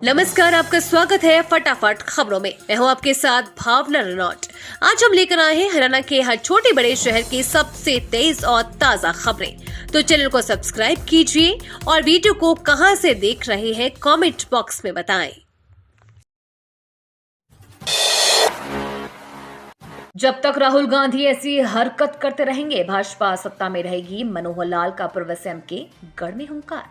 नमस्कार, आपका स्वागत है फटाफट खबरों में। मैं हूं आपके साथ भावना रनौट। आज हम लेकर आए हैं हरियाणा के हर छोटे बड़े शहर की सबसे तेज और ताजा खबरें। तो चैनल को सब्सक्राइब कीजिए और वीडियो को कहां से देख रहे हैं कमेंट बॉक्स में बताएं। जब तक राहुल गांधी ऐसी हरकत करते रहेंगे, भाजपा सत्ता में रहेगी। मनोहर लाल का पूर्व सीएम के गढ़ में हुंकार।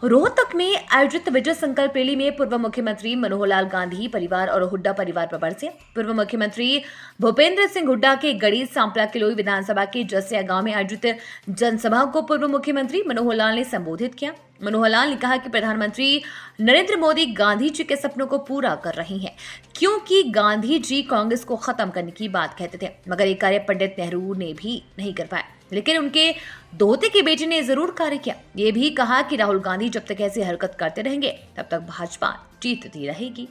रोहतक में आयोजित विजय संकल्प रैली में पूर्व मुख्यमंत्री मनोहर लाल गांधी परिवार और हुड्डा परिवार पर बरसे। पूर्व मुख्यमंत्री भूपेंद्र सिंह हुड्डा के गढ़ी सांपला किलोई विधानसभा के जसिया गांव में आयोजित जनसभा को पूर्व मुख्यमंत्री मनोहर लाल ने संबोधित किया। मनोहर लाल ने कहा कि प्रधानमंत्री नरेंद्र मोदी गांधी जी के सपनों को पूरा कर रहे हैं, क्योंकि गांधी जी कांग्रेस को खत्म करने की बात कहते थे, मगर ये कार्य पंडित नेहरू ने भी नहीं कर पाए, लेकिन उनके दोहते के बेटे ने जरूर कार्य किया। ये भी कहा कि राहुल गांधी जब तक ऐसी हरकत करते रहेंगे तब तक भाजपा जीतती रहेगी।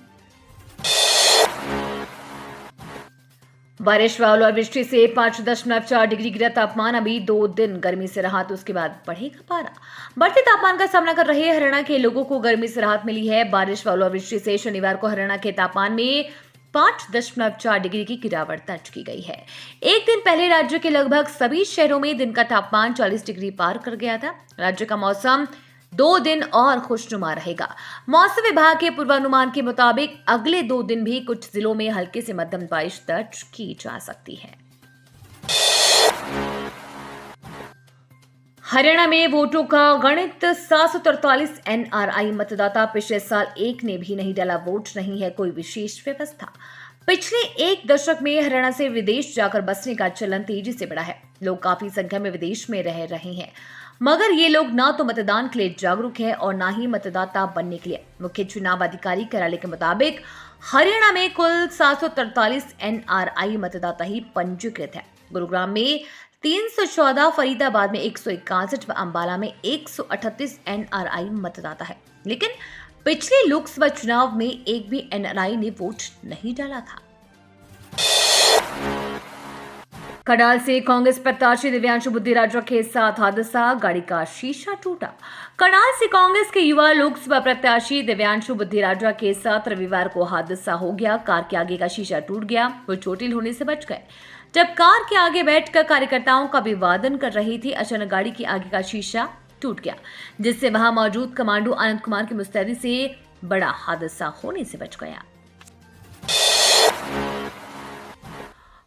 बारिश व ओलावृष्टि से 5.4 डिग्री गिरा तापमान। अभी 2 दिन गर्मी से राहत, उसके बाद बढ़ेगा पारा। बढ़ते तापमान का सामना कर रहे हरियाणा के लोगों को गर्मी से राहत मिली है। बारिश व ओलावृष्टि से शनिवार को हरियाणा के तापमान में 5.4 डिग्री की गिरावट दर्ज की गई है। एक दिन पहले राज्य के लगभग सभी शहरों में दिन का तापमान 40 डिग्री पार कर गया था। राज्य का मौसम 2 दिन और खुशनुमा रहेगा। मौसम विभाग के पूर्वानुमान के मुताबिक अगले 2 दिन भी कुछ जिलों में हल्की से मध्यम बारिश दर्ज की जा सकती है। हरियाणा में वोटों का गणित 743 एनआरआई मतदाता। पिछले साल एक ने भी नहीं डाला वोट, नहीं है कोई विशेष व्यवस्था। पिछले 1 दशक में हरियाणा से विदेश जाकर बसने का चलन तेजी से बढ़ा है। लोग काफी संख्या में विदेश में रह रहे हैं, मगर ये लोग ना तो मतदान के लिए जागरूक है और ना ही मतदाता बनने के लिए। मुख्य चुनाव अधिकारी कार्यालय के मुताबिक हरियाणा में कुल 743 एनआरआई मतदाता ही पंजीकृत है। गुरुग्राम में 314, फरीदाबाद में 161 व अंबाला में 138 एनआरआई मतदाता है। लेकिन पिछले लोकसभा चुनाव में एक भी एनआरआई ने वोट नहीं डाला था। कड़ाल से कांग्रेस प्रत्याशी दिव्यांशु बुद्धिराजा के साथ हादसा, गाड़ी का शीशा टूटा। कड़ाल से कांग्रेस के युवा लोकसभा प्रत्याशी दिव्यांशु बुद्धिराजा के साथ रविवार को हादसा हो गया। कार के आगे का शीशा टूट गया, वो चोटिल होने से बच गए। जब कार के आगे बैठकर कार्यकर्ताओं का अभिवादन कर रही थी, अचानक गाड़ी के आगे का शीशा टूट गया, जिससे वहां मौजूद कमांडो आनंद कुमार की मुस्तैदी से बड़ा हादसा होने से बच गया।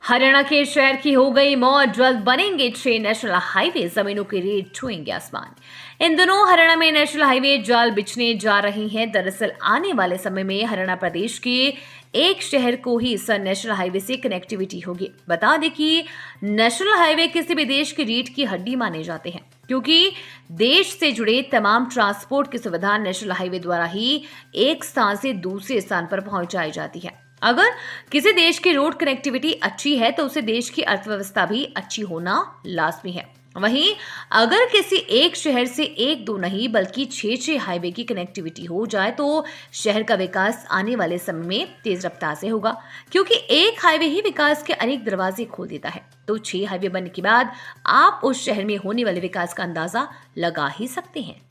हरियाणा के शहर की हो गई मौत, जल्द बनेंगे 6 नेशनल हाईवे, जमीनों के रेट छुएंगे आसमान। इन दिनों हरियाणा में नेशनल हाईवे जाल बिछने जा रही हैं। दरअसल आने वाले समय में हरियाणा प्रदेश के एक शहर को ही इस नेशनल हाईवे से कनेक्टिविटी होगी। बता दें कि नेशनल हाईवे किसी भी देश की रीढ़ की हड्डी माने जाते हैं, क्योंकि देश से जुड़े तमाम ट्रांसपोर्ट की सुविधा नेशनल हाईवे द्वारा ही एक स्थान से दूसरे स्थान पर पहुंचाई जाती है। अगर किसी देश की रोड कनेक्टिविटी अच्छी है तो उसे देश की अर्थव्यवस्था भी अच्छी होना लाजमी है। वहीं अगर किसी एक शहर से 1-2 नहीं बल्कि 6 हाईवे की कनेक्टिविटी हो जाए तो शहर का विकास आने वाले समय में तेज रफ्तार से होगा, क्योंकि एक हाईवे ही विकास के अनेक दरवाजे खोल देता है। तो 6 हाईवे बनने के बाद आप उस शहर में होने वाले विकास का अंदाजा लगा ही सकते हैं।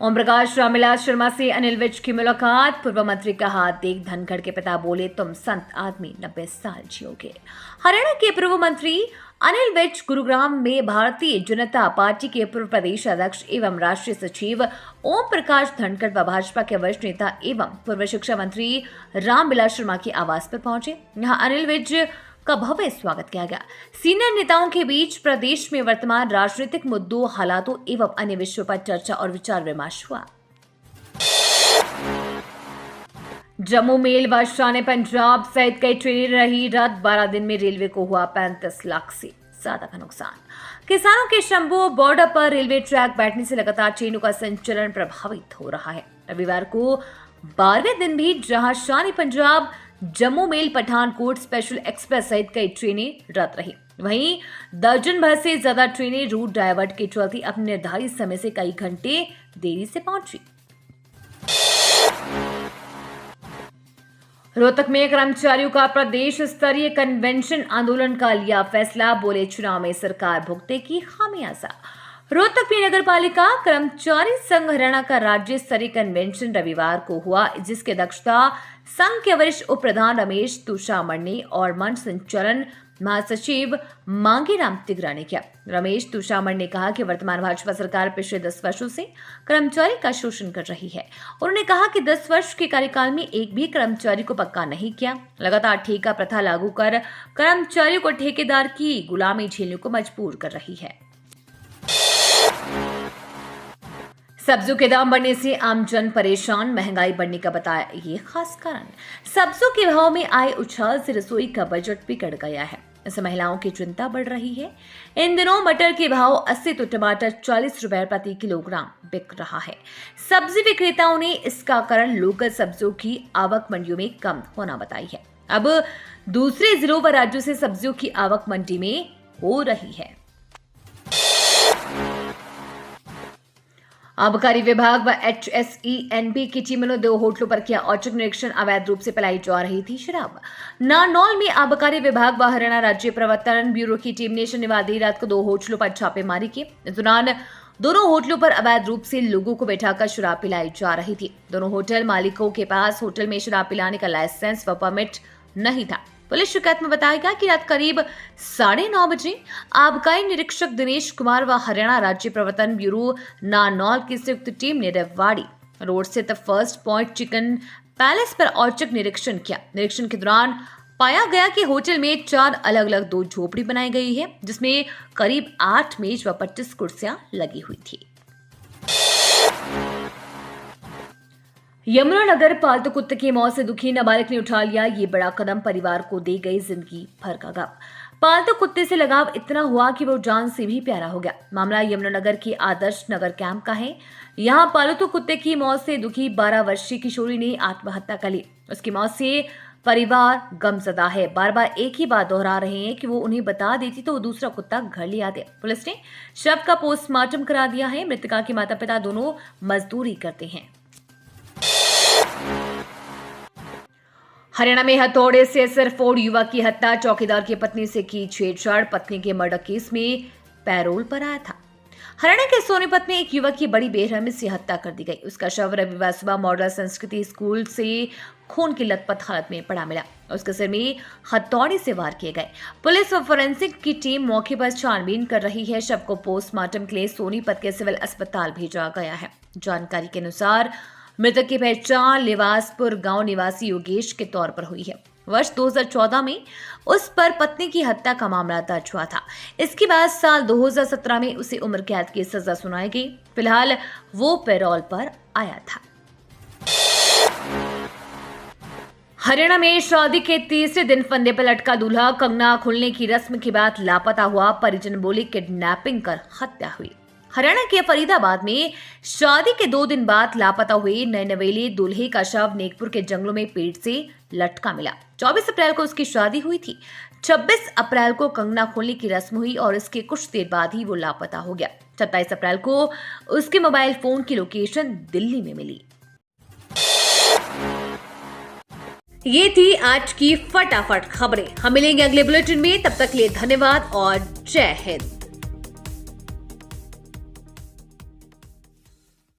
ओम प्रकाश रामविलास शर्मा से अनिल विज की मुलाकात। पूर्व मंत्री का हाथ देख धनखड़ के पिता बोले, तुम संत आदमी 90 साल जियोगे। हरियाणा के पूर्व मंत्री अनिल विज गुरुग्राम में भारतीय जनता पार्टी के पूर्व प्रदेश अध्यक्ष एवं राष्ट्रीय सचिव ओम प्रकाश धनखड़ व भाजपा के वरिष्ठ नेता एवं पूर्व शिक्षा मंत्री रामविलास शर्मा के आवास पर पहुंचे। यहां अनिल विज का भव्य स्वागत किया गया। सीनियर नेताओं के बीच प्रदेश में वर्तमान राजनीतिक मुद्दों, हालातों एवं अन्य विषयों पर चर्चा और विचार विमर्श हुआ। जम्मू मेल व शान पंजाब सहित कई ट्रेनें रही रद्द। 12 दिन में रेलवे को हुआ 35 लाख से ज्यादा का नुकसान। किसानों के शंभू बॉर्डर पर रेलवे ट्रैक बैठने से लगातार ट्रेनों का संचालन प्रभावित हो रहा है। रविवार को 12वें दिन भी जहां Shan Punjab, Jammu mail, Pathankot special express सहित कई ट्रेनें रद्द रही, वहीं दर्जन भर से ज्यादा ट्रेनें रूट डायवर्ट के चलते अपने निर्धारित समय से कई घंटे देरी से पहुंची। रोहतक में कर्मचारियों का प्रदेश स्तरीय कन्वेंशन आंदोलन का लिया फैसला, बोले चुनाव में सरकार भुगतेगी खामियाजा। रोहतक में नगर पालिका कर्मचारी संघ हरियाणा का राज्य स्तरीय कन्वेंशन रविवार को हुआ, जिसकी अध्यक्षता संघ के वरिष्ठ उप प्रधान रमेश तुषामण ने और मंच संचालन महासचिव मांगीराम तिगरा ने किया। रमेश तुषामण ने कहा कि वर्तमान भाजपा सरकार पिछले 10 वर्षों से कर्मचारी का शोषण कर रही है। उन्होंने कहा कि 10 वर्ष के कार्यकाल में एक भी कर्मचारी को पक्का नहीं किया, लगातार ठेका प्रथा लागू कर कर्मचारियों को ठेकेदार की गुलामी झेलने को मजबूर कर रही है। सब्जियों के दाम बढ़ने से आम जन परेशान, महंगाई बढ़ने का बताया ये खास कारण। सब्जियों के भाव में आए उछाल से रसोई का बजट बिगड़ गया है, इससे महिलाओं की चिंता बढ़ रही है। इन दिनों मटर के भाव 80 तो टमाटर 40 रुपए प्रति किलोग्राम बिक रहा है। सब्जी विक्रेताओं ने इसका कारण लोकल सब्जियों की आवक मंडियों में कम होना बताई है। अब दूसरे जिलों व राज्यों से सब्जियों की आवक मंडी में हो रही है। आबकारी विभाग व HSENB की टीमों ने 2 होटलों पर किया औचक निरीक्षण। अवैध रूप से पिलाई जा रही थी शराब। नारनौल में आबकारी विभाग व हरियाणा राज्य प्रवर्तन ब्यूरो की टीम ने शनिवार देर रात को 2 होटलों पर छापेमारी की। इस दौरान दोनों होटलों पर अवैध रूप से लोगों को बैठाकर शराब पिलाई जा रही थी। दोनों होटल मालिकों के पास होटल में शराब पिलाने का लाइसेंस व परमिट नहीं था। पुलिस शिकायत में बताया गया कि रात करीब 9:30 बजे आबकारी निरीक्षक दिनेश कुमार व हरियाणा राज्य प्रवर्तन ब्यूरो नारनौल की संयुक्त टीम ने रेवाड़ी रोड स्थित फर्स्ट पॉइंट चिकन पैलेस पर औचक निरीक्षण किया। निरीक्षण के दौरान पाया गया कि होटल में 4 अलग-अलग 2 झोपड़ी बनाई गई है, जिसमें करीब 8 मेज व 25 कुर्सियां लगी हुई थी। यमुनानगर पालतू कुत्ते की मौत से दुखी नाबालिग ने उठा लिया ये बड़ा कदम, परिवार को दे गई जिंदगी भर का गम। पालतू कुत्ते से लगाव इतना हुआ कि वो जान से भी प्यारा हो गया। मामला यमुनानगर की आदर्श नगर कैंप का है। यहाँ पालतू कुत्ते की मौत से दुखी 12 वर्षीय किशोरी ने आत्महत्या कर ली। उसकी मौत से परिवार गमजदा है। बार बार एक ही बात दोहरा रहे हैं कि वो उन्हें बता देती तो वो दूसरा कुत्ता घर ले आते। पुलिस ने शव का पोस्टमार्टम करा दिया है। मृतका के माता पिता दोनों मजदूरी करते हैं। हरियाणा में हथौड़े से सिर फोड़ युवक की हत्या, चौकीदार की पत्नी से की छेड़छाड़, पत्नी के मर्डर केस में पैरोल पर आया था। हरियाणा के सोनीपत में एक युवक की बड़ी बेरहमी से हत्या कर दी गई। उसका शव रविवार सुबह मॉडल संस्कृति स्कूल से खून की लथपथ हालत में पड़ा मिला। उसके सिर में हथौड़े से वार किए गए। पुलिस और फोरेंसिक की टीम मौके पर छानबीन कर रही है। शव को पोस्टमार्टम के लिए सोनीपत के सिविल अस्पताल भेजा गया है। जानकारी के अनुसार मृतक की पहचान लिवासपुर गांव निवासी योगेश के तौर पर हुई है। वर्ष 2014 में उस पर पत्नी की हत्या का मामला दर्ज हुआ था। इसके बाद साल 2017 में उसे उम्र कैद की सजा सुनाई गई। फिलहाल वो पैरोल पर आया था। हरियाणा में शादी के तीसरे दिन फंदे पर लटका दूल्हा, कंगना खुलने की रस्म के बाद लापता हुआ। परिजन बोले किडनैपिंग कर हत्या हुई। हरियाणा के फरीदाबाद में शादी के 2 दिन बाद लापता हुए नए नवेले दूल्हे का शव नेकपुर के जंगलों में पेड़ से लटका मिला। 24 अप्रैल को उसकी शादी हुई थी। 26 अप्रैल को कंगना खोलने की रस्म हुई और इसके कुछ देर बाद ही वो लापता हो गया। 27 अप्रैल को उसके मोबाइल फोन की लोकेशन दिल्ली में मिली। ये थी आज की फटाफट खबरें। हम मिलेंगे अगले बुलेटिन में, तब तक के लिए धन्यवाद और जय हिंद।